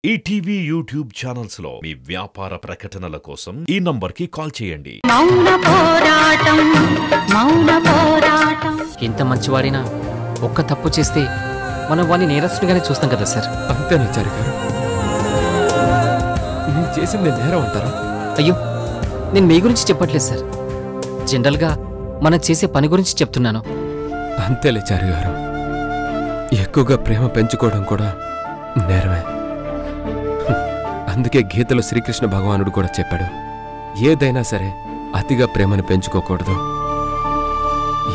ETV YouTube channels లో మీ వ్యాపార ప్రకటనల కోసం ఈ నంబర్కి కాల్ చేయండి. ఎంత మంచివాడినా ఒక్క తప్పు చేస్తే మనం వాడిని నేరస్తుడిగానే చూస్తాం కదా సార్. అంతేనాచారి గారు, నేను చేసింది నేరం అంటారా? అయ్యో, నేను మీ గురించి చెప్పట్లేదు సార్, జనరల్గా మనం చేసే పని గురించి చెప్తున్నాను. అంతేలే చారి గారు, ఎక్కువగా ప్రేమ పెంచుకోవడం కూడా నేరమే. అందుకే గీతలో శ్రీకృష్ణ భగవానుడు కూడా చెప్పాడు, ఏదైనా సరే అతిగా ప్రేమను పెంచుకోకూడదు.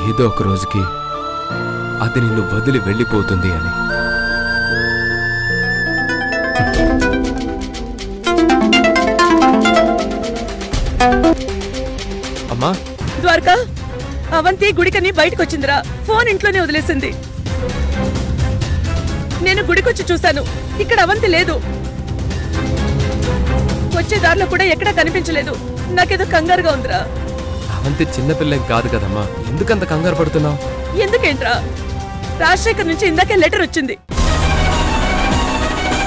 ఏదో ఒక రోజుకి అది నిన్ను వదిలి వెళ్ళిపోతుంది అని. అమ్మా ద్వారకా, అవంతి గుడికని బయటకొచ్చిందిరా. ఫోన్ ఇంట్లోనే వదిలేసింది. నేను గుడికొచ్చి చూశాను, ఇక్కడ అవంతి లేదు. వచ్చే దారిలో కూడా ఎక్కడా కనిపించలేదు. నాకేదో కంగారుగా ఉందిరా. అవంతి చిన్నపిల్లేం కాదు కదమ్మా, ఎందుకంత కంగారు పడుతున్నావు? ఎందుకేంట్రా, రాజశేఖర్ నుంచి ఇందాకే లెటర్ వచ్చింది.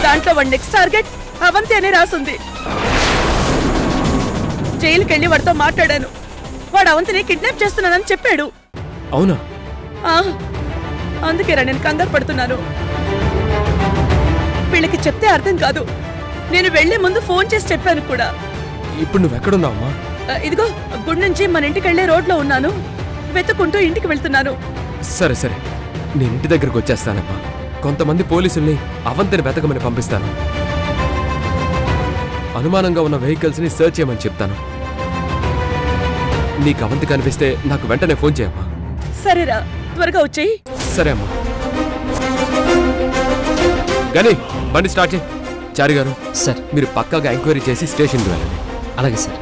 దాంట్లో వాడి నెక్స్ట్ టార్గెట్ అవంతి అనే రాసుంది. జైలుకెళ్ళి వాడితో మాట్లాడాను. వాడు అవంతిని కిడ్నాప్ చేస్తున్నానని చెప్పాడు. అవునా? అందుకేరా నేను కంగారు పడుతున్నాను. వీళ్ళకి చెప్తే అర్థం కాదు. నేను వెళ్లే ముందు ఫోన్ చేసి చెప్పాను కూడా. ఇప్పుడు నువ్వెక్కడున్నావమ్మా? ఇదిగో గుడి నుంచి మన ఇంటికి వెళ్లే రోడ్లో ఉన్నాను. వెతుక్కుంటూ ఇంటికి వెళ్తున్నాను. సరే సరే, నేను ఇంటి దగ్గరకు వచ్చేస్తానమ్మా. కొంతమంది పోలీసుల్ని అవంతిని వెతకమని పంపిస్తాను. అనుమానంగా ఉన్న వెహికల్స్ ని సర్చ్ చేయమని చెప్తాను. నీకు అవంతి కనిపిస్తే నాకు వెంటనే ఫోన్ చేయమ్మా. సరేరా, త్వరగా వచ్చేయి. సరే అమ్మా. కానీ బండి స్టార్ట్ చేయి. చారి గారు సార్, మీరు పక్కాగా ఎంక్వైరీ చేసి స్టేషన్కి వెళ్ళండి. అలాగే సార్.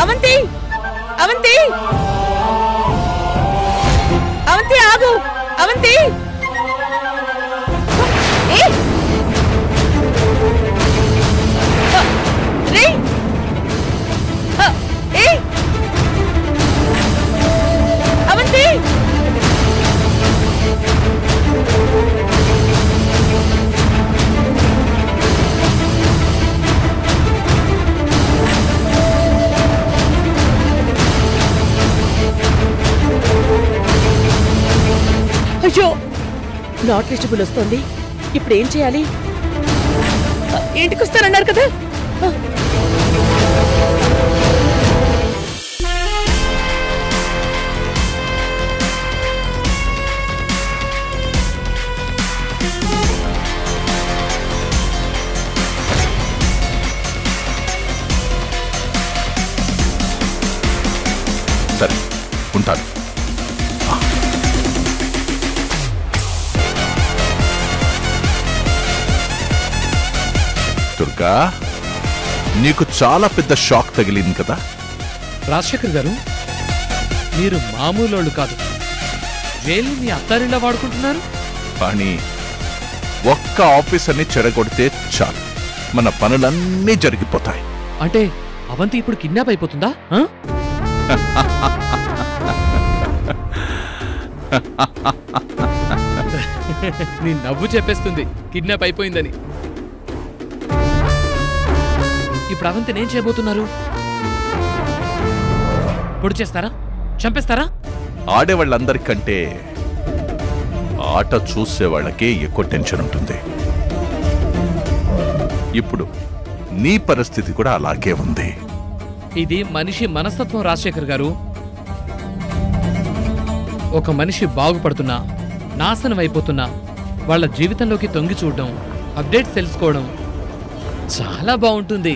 అవంతి, అవంతి, అవంతి ఆగు. అవంతి, అవంతి, అయ్యో, నాట్ రీచబుల్ వస్తోంది. ఇప్పుడు ఏం చేయాలి? ఇంటికి వస్తానన్నారు కదా. సరే, ఉంటాను. దుర్గా, నీకు చాలా పెద్ద షాక్ తగిలింది కదా? రాజశేఖర్ గారు, మీరు మామూలు కాదు. జైలు మీ అత్తారిలా వాడుకుంటున్నారు. కానీ ఒక్క ఆఫీసర్ని చెడగొడితే చాలు, మన పనులన్నీ జరిగిపోతాయి. అంటే అవంతి ఇప్పుడు కిడ్నాప్ అయిపోతుందా? నీ నవ్వు చెప్పేస్తుంది కిడ్నాప్ అయిపోయిందని. ఇప్పుడు అవంతిని ఏం చేయబోతున్నారు? పొడి చేస్తారా? చంపేస్తారా? ఆడేవాళ్ళందరికంటే ఆట చూసేవాళ్ళకే ఎక్కువ టెన్షన్ ఉంటుంది. ఇప్పుడు నీ పరిస్థితి కూడా అలాగే ఉంది. ఇది మనిషి మనస్తత్వం రాజశేఖర్ గారు. ఒక మనిషి బాగుపడుతున్నా, నాశనం అయిపోతున్నా వాళ్ళ జీవితంలోకి తొంగి చూడడం, అప్డేట్స్ తెలుసుకోవడం చాలా బాగుంటుంది.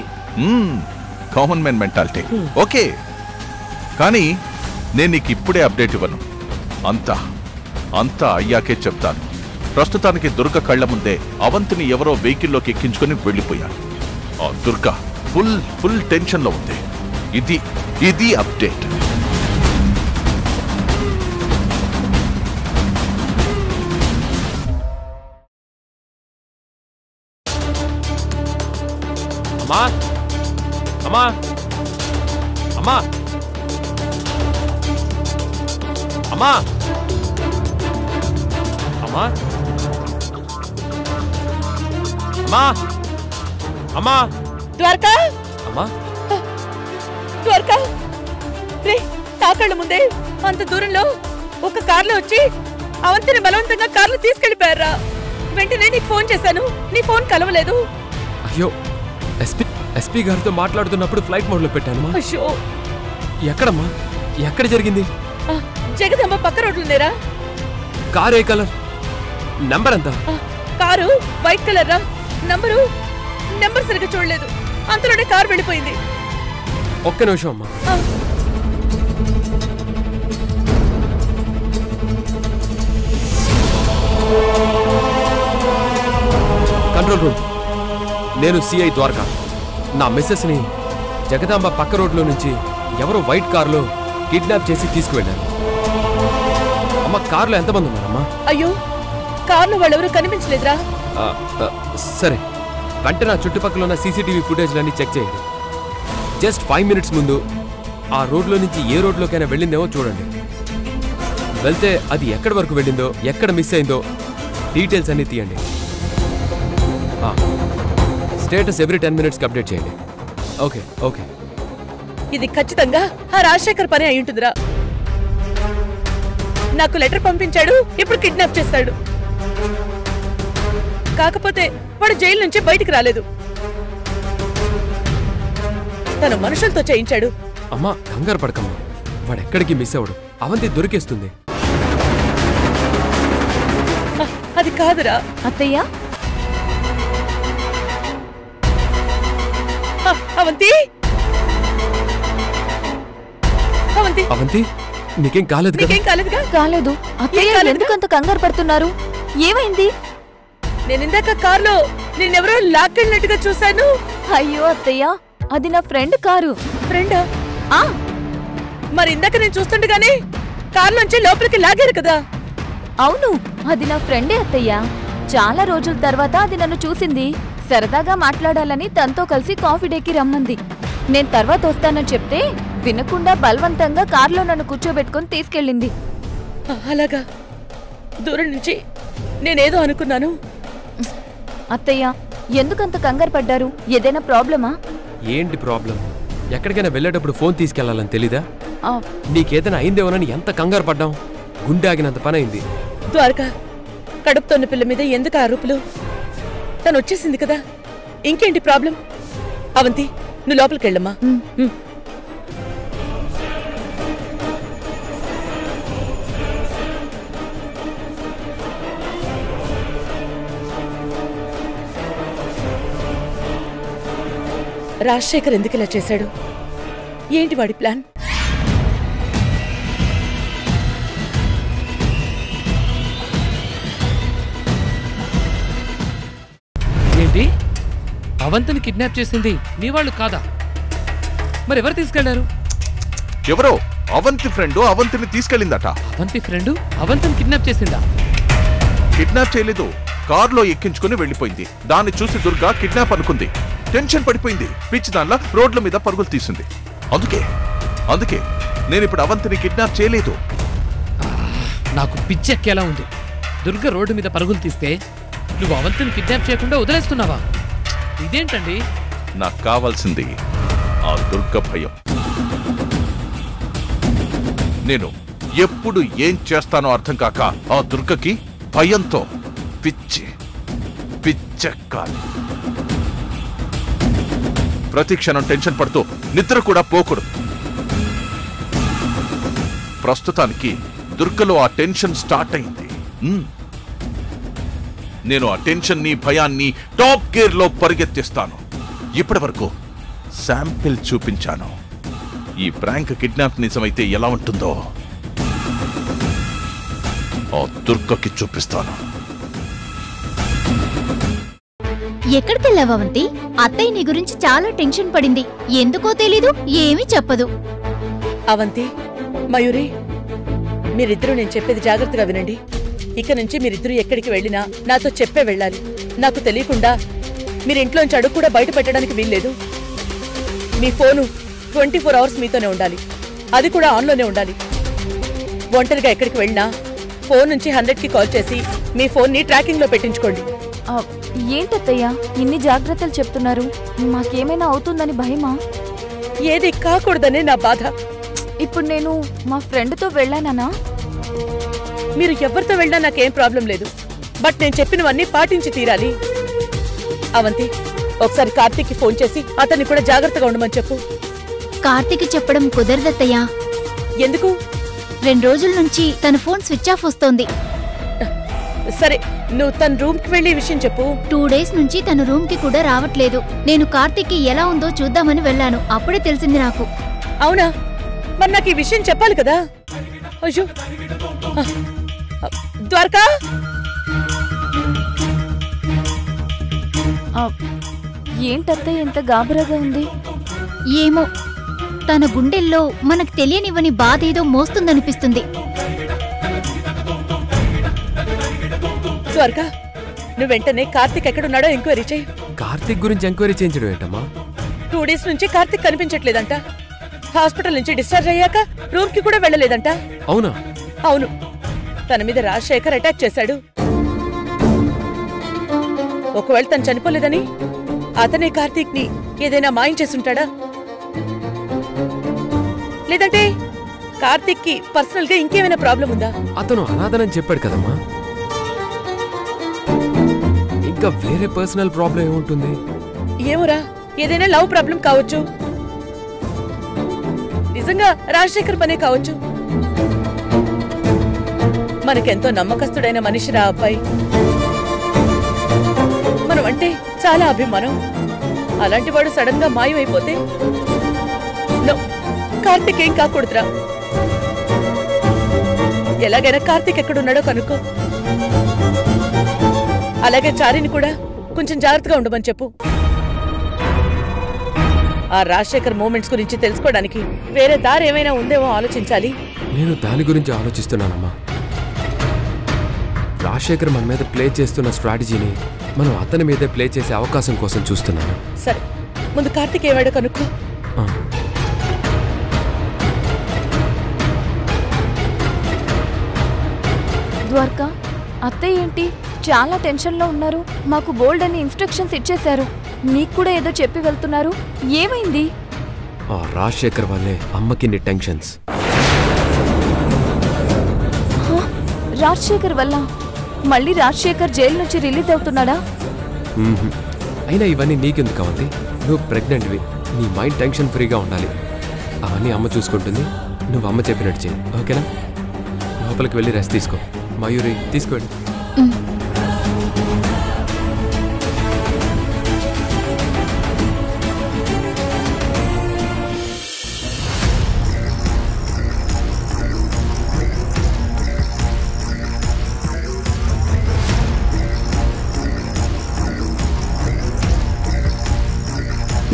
Common man mentality. ఓకే, కానీ నేను నీకు ఇప్పుడే అప్డేట్ ఇవ్వను. అంతా అయ్యాకే చెప్తాను. ప్రస్తుతానికి దుర్గ కళ్ల ముందే అవంతిని ఎవరో వెహికల్లోకి ఎక్కించుకుని వెళ్ళిపోయాడు. ఆ దుర్గ ఫుల్ టెన్షన్ లో ఉంది. ఇది అప్డేట్. అమ్మా అమ్మా అమ్మా అమ్మా అమ్మా అమ్మా అమ్మా ద్వారకా అమ్మా ద్వారకా రే తాకళ్ళ ముందే అంత దూరంలో ఒక కార్లో వచ్చి అవంతిని బలవంతంగా కార్లో తీసుకెళ్లిపోయారా. వెంటనే నీకు ఫోన్ చేశాను, నీ ఫోన్ కలవలేదు. అయ్యో ఎస్పీ గారితో మాట్లాడుతున్నప్పుడు ఫ్లైట్ మోడ్ లో పెట్టాను. అయ్యో ఎక్కడమ్మా? ఎక్కడ జరిగింది? జగదంబ పక్క రోడ్లుందేరా. కారు ఏ కలర్? నంబర్ ఎంత? కారు వైట్ కలర్ రా. నంబర్ సరిగ్గా చూడలేదు, అంతలోనే కారు వెళ్ళిపోయింది. ఒక్క నిమిషం అమ్మా. కంట్రోల్ రూమ్, నేను సిఐ ద్వారకా. నా మిస్సెస్ ని జగదాంబ పక్క రోడ్లో నుంచి ఎవరో వైట్ కారులో కిడ్నాప్ చేసి తీసుకువెళ్ళారు. అమ్మ, కారులో ఎంతమంది ఉన్నారమ్మా? అయ్యో, కారులో వాళ్ళెవరూ కనిపించలేదురా. సరే, వెంటనే నా చుట్టుపక్కల ఉన్న సీసీటీవీ ఫుటేజ్లన్నీ చెక్ చేయండి. జస్ట్ 5 మినిట్స్ ముందు ఆ రోడ్లో నుంచి ఏ రోడ్లోకైనా వెళ్ళిందేమో చూడండి. వెళ్తే అది ఎక్కడి వరకు వెళ్ళిందో, ఎక్కడ మిస్ అయిందో డీటెయిల్స్ అన్నీ తీయండి. స్టేటస్ ఎవ్రీ 10 మినిట్స్కి అప్డేట్ చేయండి. ఓకే. ఇది ఖచ్చితంగా ఆ రాజశేఖర్ పని అయి ఉంటుందిరా. నాకు లెటర్ పంపించాడు, ఇప్పుడు కిడ్నాప్ చేస్తాడు. కాకపోతే వాడు జైలు నుంచి బయటికి రాలేదు, తను మనుషులతో చేయించాడు. అమ్మా, కంగారు పడకమ్మా, వాడెక్కడికి మిస్ అవడు. అవంతి దొరికేస్తుంది. అది కాదురా అత్తయ్య. అవంతి అవంతి, నీకేం కాలేదు కదా? నీకేం కాలేదుగా? కాలేదు అత్తయ్య. ఎందుకంత కంగారు పడుతున్నారు? ఏమైంది? నేనిందాక కార్లో నేనెవరో లాక్కెళ్ళినట్టుగా చూశాను. అయ్యో అత్తయ్య, అది నా ఫ్రెండ్ కారు. ఫ్రెండా? ఆ మరి ఇందాక నేను చూస్తుండగానే కార్లోంచి లోపలికి లాగారు కదా. అవును, అది నా ఫ్రెండే అత్తయ్య. చాలా రోజుల తర్వాత అది నన్ను చూసింది. సరదాగా మాట్లాడాలని తనతో కలిసి కాఫీ డేకి రమ్మంది. నేను తర్వాత వస్తానని చెప్తే వినకుండా బలవంతంగా కార్లో నన్ను కూర్చోబెట్టుకుని తీసుకెళ్ళింది. అలాగా? దూరం నుంచి నేనేదో అనుకున్నాను. అత్తయ్య, ఎందుకంత కంగారు పడ్డారు? ఏదైనా ప్రాబ్లమా? ఏంటి ప్రాబ్లం? ఎక్కడికైనా వెళ్ళేటప్పుడు ఫోన్ తీసుకెళ్లాలని తెలీదా? నీకేదైనా అయిందేమోనని ఎంత కంగారు పడ్డాం. గుండె ఆగినంత పని అయింది. ద్వారకా, కడుపుతోన్న పిల్ల మీద ఎందుకు ఆరోపులు? తను వచ్చేసింది కదా, ఇంకేంటి ప్రాబ్లం? అవంతి, నువ్వు లోపలికి వెళ్ళమ్మా. రాజశేఖర్ ఎందుకు ఇలా చేశాడు? ఏంటి వాడి ప్లాన్? ఏంటి? అవంతిని కిడ్నాప్ చేసింది మీ వాళ్ళు కాదా? మరి ఎవరు తీసుకెళ్లారు? ఎవరో అవంతి ఫ్రెండ్ అవంతిని తీసుకెళ్ళిందట. అవంతి ఫ్రెండ్ అవంతిని కిడ్నాప్ చేసిందా? కిడ్నాప్ చేయలేదు, కారులో ఎక్కించుకుని వెళ్ళిపోయింది. దాన్ని చూసి దుర్గా కిడ్నాప్ అనుకుంది. టెన్షన్ పడిపోయింది. పిచ్చి దానిలా రోడ్ల మీద పరుగులు తీసింది. అందుకే నేను ఇప్పుడు అవంతిని కిడ్నాప్ చేయలేదు. నాకు పిచ్చెక్కేలా ఉంది. దుర్గ రోడ్డు మీద పరుగులు తీస్తే నువ్వు అవంతిని కిడ్నాప్ చేయకుండా వదిలేస్తున్నావా? ఇదేంటండి? నాకు కావాల్సింది ఆ దుర్గ భయం. నేను ఎప్పుడు ఏం చేస్తానో అర్థం కాక ఆ దుర్గకి భయంతో పిచ్చెక్కాలి. ప్రతి క్షణం టెన్షన్ పడుతూ నిద్ర కూడా పోకూడదు. ప్రస్తుతానికి దుర్గలో ఆ టెన్షన్ స్టార్ట్ అయింది. నేను ఆ టెన్షన్ ని భయాన్ని టాప్ గేర్ లో పరిగెత్తిస్తాను. ఇప్పటి వరకు శాంపిల్ చూపించాను. ఈ ప్రాంక్ కిడ్నాప్ నిజమైతే ఎలా ఉంటుందో ఆ దుర్గకి చూపిస్తాను. ఎక్కడికెళ్ళావా అవంతి? అత్తయ్య నీ గురించి చాలా టెన్షన్ పడింది. ఎందుకో తెలీదు, ఏమీ చెప్పదు. అవంతి, మయూరి, మీరిద్దరూ నేను చెప్పేది జాగ్రత్తగా వినండి. ఇక నుంచి మీరిద్దరూ ఎక్కడికి వెళ్ళినా నాతో చెప్పే వెళ్ళాలి. నాకు తెలియకుండా మీరింట్లోంచి అడుగు కూడా బయట పెట్టడానికి వీల్లేదు. మీ ఫోను 24 అవర్స్ మీతోనే ఉండాలి, అది కూడా ఆన్లోనే ఉండాలి. ఒంటరిగా ఎక్కడికి వెళ్ళినా ఫోన్ నుంచి 100కి కాల్ చేసి మీ ఫోన్ని ట్రాకింగ్లో పెట్టించుకోండి. ఏంటత్తయ్యా ఇన్ని జాగ్రత్తలు చెప్తున్నారు? మాకేమైనా అవుతుందని భయమా? ఏది కాకూడదనే నా బాధ. ఇప్పుడు నేను మా ఫ్రెండ్తో వెళ్ళానా? మీరు ఎవరితో వెళ్ళినా నాకేం ప్రాబ్లం లేదు, బట్ నేను చెప్పినవన్నీ పాటించి తీరాలి. అవంతి, ఒకసారి కార్తీక్కి ఫోన్ చేసి అతన్ని కూడా జాగ్రత్తగా ఉండమని చెప్పు. కార్తీక్ చెప్పడం కుదరదత్తయ్యా. ఎందుకు? 2 రోజుల నుంచి తన ఫోన్ స్విచ్ ఆఫ్ వస్తోంది. సరే, నువ్వు తన రూమ్కి వెళ్ళి విషయం చెప్పు. 2 డేస్ నుంచి తన రూమ్ కి కూడా రావట్లేదు. నేను కార్తీక్ ఎలా ఉందో చూద్దామని వెళ్ళాను, అప్పుడే తెలిసింది నాకు. అవునా? మరి నాకు ఈ విషయం చెప్పాలి కదా. అయ్యో, ద్వారకా, ఏంటత్తయ్య ఎంత గాబరాగా ఉంది? ఏమో, తన గుండెల్లో మనకు తెలియనివ్వని బాధ ఏదో మోస్తుందనిపిస్తుంది. ద్వారకా, నువ్వు వెంటనే కార్తీక్ ఎక్కడున్నాడో ఎంక్వైరీ చేయి. కార్తీక్ గురించి ఎంక్వైరీ చేయించడం ఏంటమ్మా? 2 డేస్ నుంచి కార్తీక్ కనిపించట్లేదంట. హాస్పిటల్ నుంచి డిశ్చార్జ్ అయ్యాక రూమ్ కి కూడా వెళ్ళలేదంట. అవునా? అవును, తన మీద రాజశేఖర్ అటాక్ చేశాడు. ఒకవేళ తను చనిపోలేదని అతనే కార్తీక్ ని ఏదైనా మాయం చేసుంటాడా? లేదంటే కార్తీక్ కి పర్సనల్ గా ఇంకేమైనా ప్రాబ్లం ఉందా? అతను అనాథనని చెప్పాడు కదమ్మా, ఇంకా వేరే పర్సనల్ ప్రాబ్లం ఏముంటుంది? ఏమోరా, ఏదైనా లవ్ ప్రాబ్లం కావచ్చు, నిజంగా రాజశేఖర్ పనే కావచ్చు. మనకెంతో నమ్మకస్తుడైన మనిషిరా అబ్బాయి. మనం అంటే చాలా అభిమానం. అలాంటి వాడు సడన్ గా మాయమైపోతే కార్తీక్ ఏం కాకూడదురా. ఎలాగైనా కార్తీక్ ఎక్కడున్నాడో కనుక్కో. అలాగే చారిని కూడా కొంచెం జాగ్రత్తగా ఉండమని చెప్పు. ఆ రాజశేఖర్ మూమెంట్స్ గురించి తెలుసుకోవడానికి వేరే దారి ఏమైనా ఉందేమో ఆలోచించాలి. నేను దాని గురించి ఆలోచిస్తున్నానమ్మా. రాజశేఖర్ మన మీద ప్లే చేస్తున్న స్ట్రాటజీని మనం అతని మీదే ప్లే చేసే అవకాశం కోసం చూస్తున్నాను. సరే, ముందు కార్తీక్ ఏవాడో కనుక్కో. ద్వారకా, అత్తయ్య ఏంటి చాలా టెన్షన్లో ఉన్నారు? మాకు బోల్డ్ అని ఇన్స్ట్రక్షన్స్ ఇచ్చేశారు, నీకు కూడా ఏదో చెప్పి వెళ్తున్నారు. ఏమైంది? ఆ రాజశేఖర్ వల్లే అమ్మకిన్ని టెన్షన్స్. రాజశేఖర్ వల్ల? మళ్ళీ రాజశేఖర్ జైలు నుంచి రిలీజ్ అవుతున్నాడా? అయినా ఇవన్నీ నీకెందుకు అవంతి? నువ్వు ప్రెగ్నెంట్వి, నీ మైండ్ టెన్షన్ ఫ్రీగా ఉండాలి. అవన్నీ అమ్మ చూసుకుంటుంది, నువ్వు అమ్మ చెప్పినట్టు చేయి, ఓకేనా? లోపలికి వెళ్ళి రెస్ట్ తీసుకో. మయూరి, తీసుకోండి.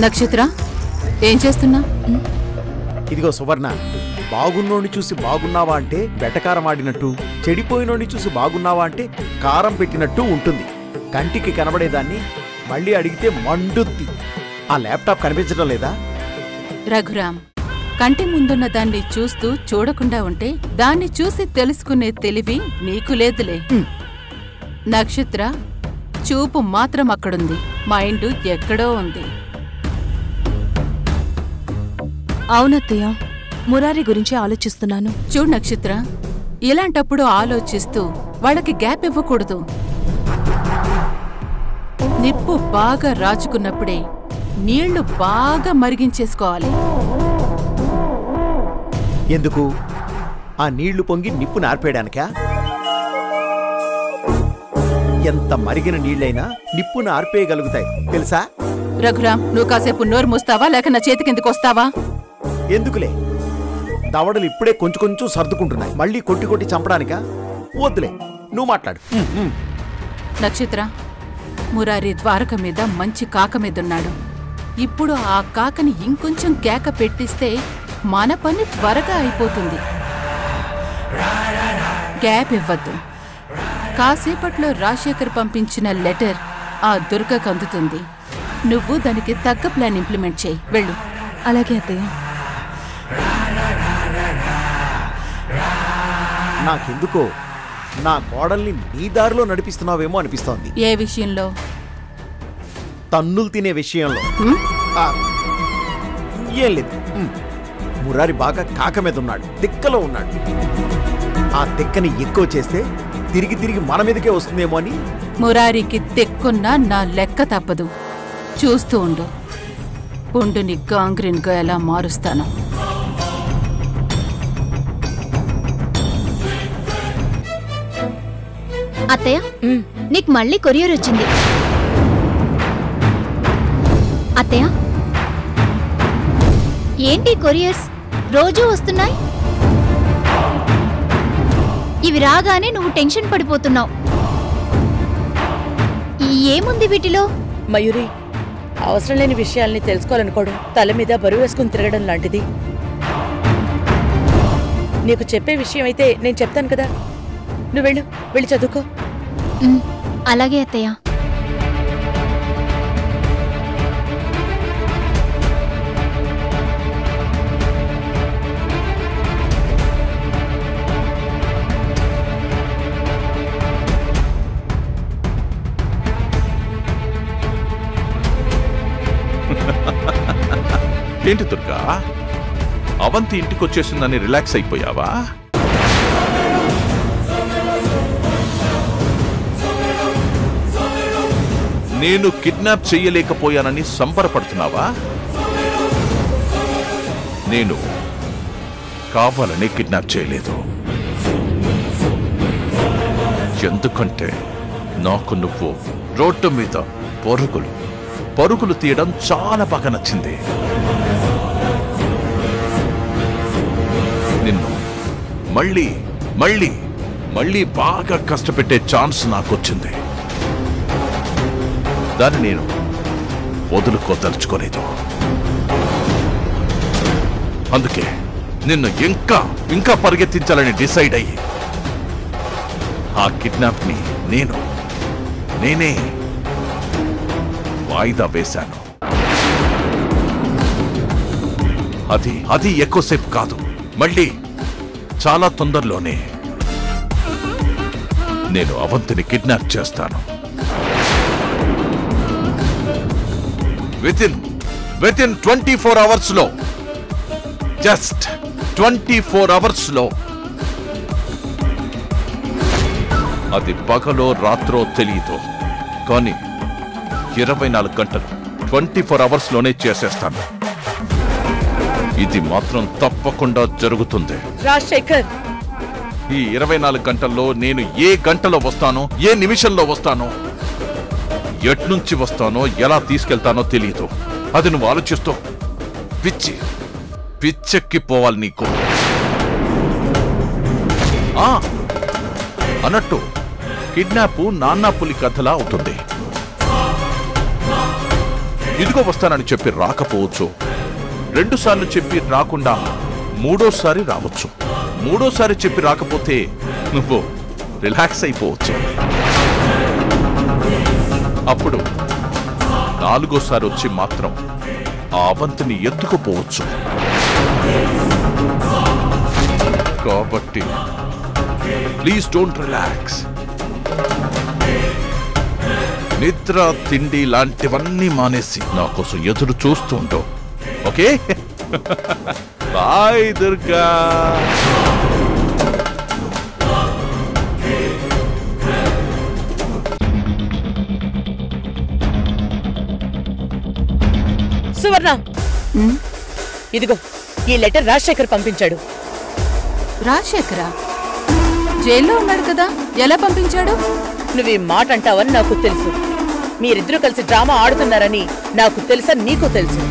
నక్షత్ర, ఏం చేస్తున్నా? ఇదిగో సువర్ణ, బాగున్నోడిని చూసి బాగున్నావా అంటే వెటకారం ఆడినట్టు, చెడిపోయినోడిని చూసి బాగున్నావా అంటే కారం పెట్టినట్టు ఉంటుంది. కంటికి కనబడేదాన్ని మళ్ళీ అడిగితే మండుద్ది. ఆ ల్యాప్టాప్ కనిపించడం లేదా? రఘురామ్, కంటి ముందున్న దాన్ని చూస్తూ చూడకుండా ఉంటే దాన్ని చూసి తెలుసుకునే తెలివి నీకు లేదులే. నక్షత్ర, చూపు మాత్రం అక్కడుంది, మైండ్ ఎక్కడో ఉంది. అవునత్తయ్య, మురారి గురించి ఆలోచిస్తున్నాను. చూడు నక్షత్ర, ఇలాంటప్పుడు ఆలోచిస్తూ వాళ్ళకి గ్యాప్ ఇవ్వకూడదు. నిప్పు బాగా రాచుకున్నప్పుడే నీళ్లు బాగా మరిగించేసుకోవాలి. ఎందుకు? ఆ నీళ్లు పొంగి నిప్పు నార్పేయడానికా? ఎంత మరిగిన నీళ్లైనా నిప్పును ఆర్పేయగలుగుతాయి తెలుసా? రఘురామ్, నువ్వు కాసేపు నోరు మూస్తావా లేక నా చేతి కిందకు వస్తావా? ఎందుకులే, దవడలు ఇప్పుడే కొంచెం కొంచెం సర్దుకుంటున్నాయి, మళ్ళీ కొట్టి కొట్టి చంపడానికా? వద్దులే, నువ్వు మాట్లాడు. నక్షత్ర, మురారి ద్వారక మీద మంచి కాక మీదున్నాడు. ఇప్పుడు ఆ కాకని ఇంకొంచెం కేక పెట్టిస్తే మన పని త్వరగా అయిపోతుంది. గ్యాప్ ఇవ్వద్దు. కాసేపట్లో రాజశేఖర్ పంపించిన లెటర్ ఆ దుర్గకు అందుతుంది. నువ్వు దానికి తగ్గ ప్లాన్ ఇంప్లిమెంట్ చేయి. వెళ్ళు. అలాగే అత్తయ్య. నాకెందుకో నా కోడల్ని నీ దారిలో నడిపిస్తున్నావేమో అనిపిస్తోంది. ఏ విషయంలో? తన్నులు తినే విషయంలో. ఏం లేదు, మురారి బాగా కాక మీద ఉన్నాడు, తిక్కలో ఉన్నాడు. ఆ తిక్కని ఎక్కువ చేస్తే తిరిగి తిరిగి మన మీదకే వస్తుందేమో అని. మురారికి తెక్కున్నా నా లెక్క తప్పదు. చూస్తూ ఉండు, పుండుని గాంగ్రీన్గా ఎలా మారుస్తాను. అత్తయ్య, నీకు మళ్ళీ కొరియర్ వచ్చింది. అత్తయ్య, ఏంటి కొరియర్స్ రోజూ వస్తున్నాయి? ఇవి రాగానే నువ్వు టెన్షన్ పడిపోతున్నావు. ఏముంది వీటిలో? మయూరి, అవసరం లేని విషయాల్ని తెలుసుకోవాలనుకోవడం తల మీద బరువు వేసుకుని తిరగడం లాంటిది. నీకు చెప్పే విషయం అయితే నేను చెప్తాను కదా. నువ్వు వెళ్ళి చదువుకో. అలాగే అత్తయ్య. ఏంటి దుర్గా, అవంతి ఇంటికొచ్చేసిందని రిలాక్స్ అయిపోయావా? నేను కిడ్నాప్ చెయ్యలేకపోయానని సంబరపడుతున్నావా? నేను కావాలని కిడ్నాప్ చేయలేదు. ఎందుకంటే నాకు నువ్వు రోడ్డు మీద పరుగులు తీయడం చాలా బాగా నచ్చింది. నిన్ను మళ్ళీ బాగా కష్టపెట్టే ఛాన్స్ నాకొచ్చింది. దాన్ని నేను వదులుకోదలుచుకోలేదు. అందుకే నిన్ను ఇంకా పరిగెత్తించాలని డిసైడ్ అయ్యి ఆ కిడ్నాప్ ని నేనే వాయిదా వేశాను. అది ఎక్కువసేపు కాదు, మళ్ళీ చాలా తొందరలోనే నేను అవంతిని కిడ్నాప్ చేస్తాను. వితిన్ 24 అవర్స్ లో, జస్ట్ 24 అవర్స్ లో, అది పగలో రాత్రో తెలియదు, కానీ 24 గంటలు 24 అవర్స్ లోనే చేసేస్తాను. ఇది మాత్రం తప్పకుండా జరుగుతుంది. రాజశేఖర్, ఈ 24 గంటల్లో నేను ఏ గంటలో వస్తానో, ఏ నిమిషంలో వస్తానో, ఎట్నుంచి వస్తానో, ఎలా తీసుకెళ్తానో తెలియదు. అది నువ్వు ఆలోచిస్తూ పిచ్చెక్కిపోవాలి నీకు. అన్నట్టు కిడ్నాప్ నాన్న పులి కథలా అవుతుంది. ఇదిగో వస్తానని చెప్పి రాకపోవచ్చు, 2 సార్లు చెప్పి రాకుండా 3వసారి రావచ్చు, 3వసారి చెప్పి రాకపోతే నువ్వు రిలాక్స్ అయిపోవచ్చు. అప్పుడు 4వసారి వచ్చి మాత్రం ఆ అవంతిని ఎత్తుకుపోవచ్చు. కాబట్టి ప్లీజ్ డోంట్ రిలాక్స్. నిద్ర, తిండి లాంటివన్నీ మానేసి నా కోసం ఎదురు చూస్తుంటూ. ఓకే? బాయ్ దుర్గా. సువర్ణ, ఇదిగో ఈ లెటర్ రాజశేఖర్ పంపించాడు. రాజశేఖరా? జైల్లో ఉన్నాడు కదా, ఎలా పంపించాడు? నువ్వు ఈ మాట అంటావని నాకు తెలుసు. మీరిద్దరూ కలిసి డ్రామా ఆడుతున్నారని నాకు తెలుసా, నీకు తెలుసు.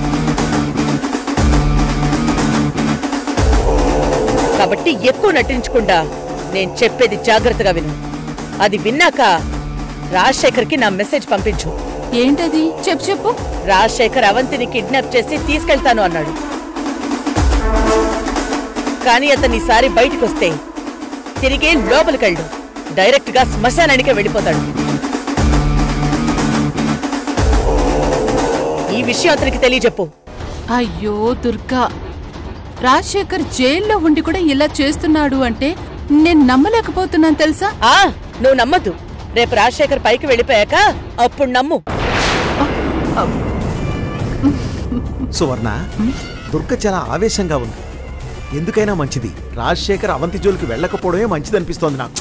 కాబట్టి ఎక్కువ నటించకుండా నేను చెప్పేది జాగ్రత్తగా విను. అది విన్నాక రాజశేఖర్కి నా మెసేజ్ పంపించు. ఏంటది? చెప్పు. రాజశేఖర్ అవంతిని కిడ్నాప్ చేసి తీసుకెళ్తాను అన్నాడు. కానీ అతను ఈసారి బయటికొస్తే తిరిగి లోపలికెళ్ళు. డైరెక్ట్ గా శ్మశానానికే వెళ్ళిపోతాడు. ఈ విషయం అతనికి తెలియజెప్పు. అయ్యో దుర్గా, రాజశేఖర్ జైల్లో ఉండి కూడా ఇలా చేస్తున్నాడు అంటే నేను నమ్మలేకపోతున్నాను తెలుసా? నువ్వు నమ్మద్దు. రేపు రాజశేఖర్ పైకి వెళ్ళిపోయాక అప్పుడు నమ్ము. సువర్ణ, దుర్గ చాలా ఆవేశంగా ఉంది. ఎందుకైనా మంచిది రాజశేఖర్ అవంతి జోలికి వెళ్ళకపోవడమే మంచిదనిపిస్తోంది నాకు.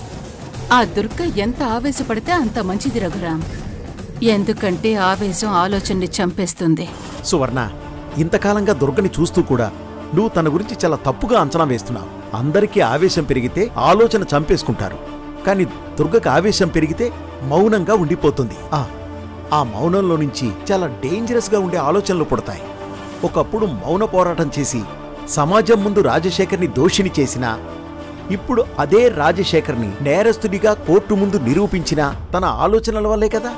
ఆ దుర్గ ఎంత ఆవేశపడితే అంత మంచిది రఘురాం. ఎందుకంటే ఆవేశం ఆలోచనని చంపేస్తుంది. సువర్ణ, ఇంతకాలంగా దుర్గని చూస్తూ కూడా నువ్వు తన గురించి చాలా తప్పుగా అంచనా వేస్తున్నావు. అందరికీ ఆవేశం పెరిగితే ఆలోచన చంపేసుకుంటారు. కానీ దుర్గకు ఆవేశం పెరిగితే మౌనంగా ఉండిపోతుంది. ఆ మౌనంలో నుంచి చాలా డేంజరస్ గా ఉండే ఆలోచనలు పుడతాయి. ఒకప్పుడు మౌన పోరాటం చేసి సమాజం ముందు రాజశేఖర్ని దోషిని చేసినా, ఇప్పుడు అదే రాజశేఖర్ని నేరస్తుడిగా కోర్టు ముందు నిరూపించిన తన ఆలోచనల వల్లే కదా.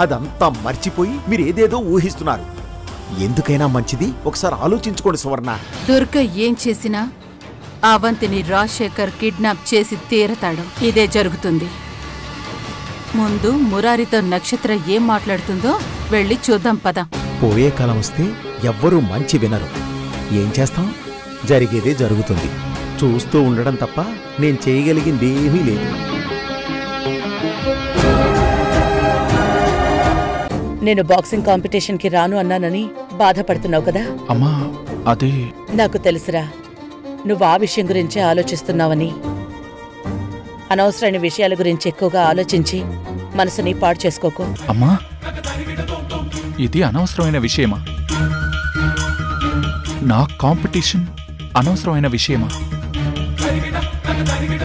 అదంతా మర్చిపోయి మీరేదేదో ఊహిస్తున్నారు. ఎందుకైనా మంచిది ఒకసారి ఆలోచించుకోండి సువర్ణ. దుర్గ ఏం చేసినా అవంతిని రాజశేఖర్ కిడ్నాప్ చేసి తీరతాడు. ఇదే జరుగుతుంది. ముందు మురారితో నక్షత్ర ఏం మాట్లాడుతుందో వెళ్ళి చూద్దాం పద. పోయే కాలం వస్తే ఎవ్వరూ మంచి వినరు. ఏం చేస్తాం? జరిగేదే జరుగుతుంది. చూస్తూ ఉండడం తప్ప నేను చేయగలిగిందేమీ లేదు. నేను బాక్సింగ్ కాంపిటీషన్ కి రాను అన్నానని బాధపడుతున్నావు కదా? అమ్మా, అదే నాకు తెలుసురా, నువ్వు ఆ విషయం గురించే ఆలోచిస్తున్నావని. అనవసరమైన విషయాల గురించి ఎక్కువగా ఆలోచించి మనసుని పాడు చేసుకోకు. అమ్మా, ఇది అనవసరమైన విషయమా? నా కాంపిటీషన్ అనవసరమైన విషయమా?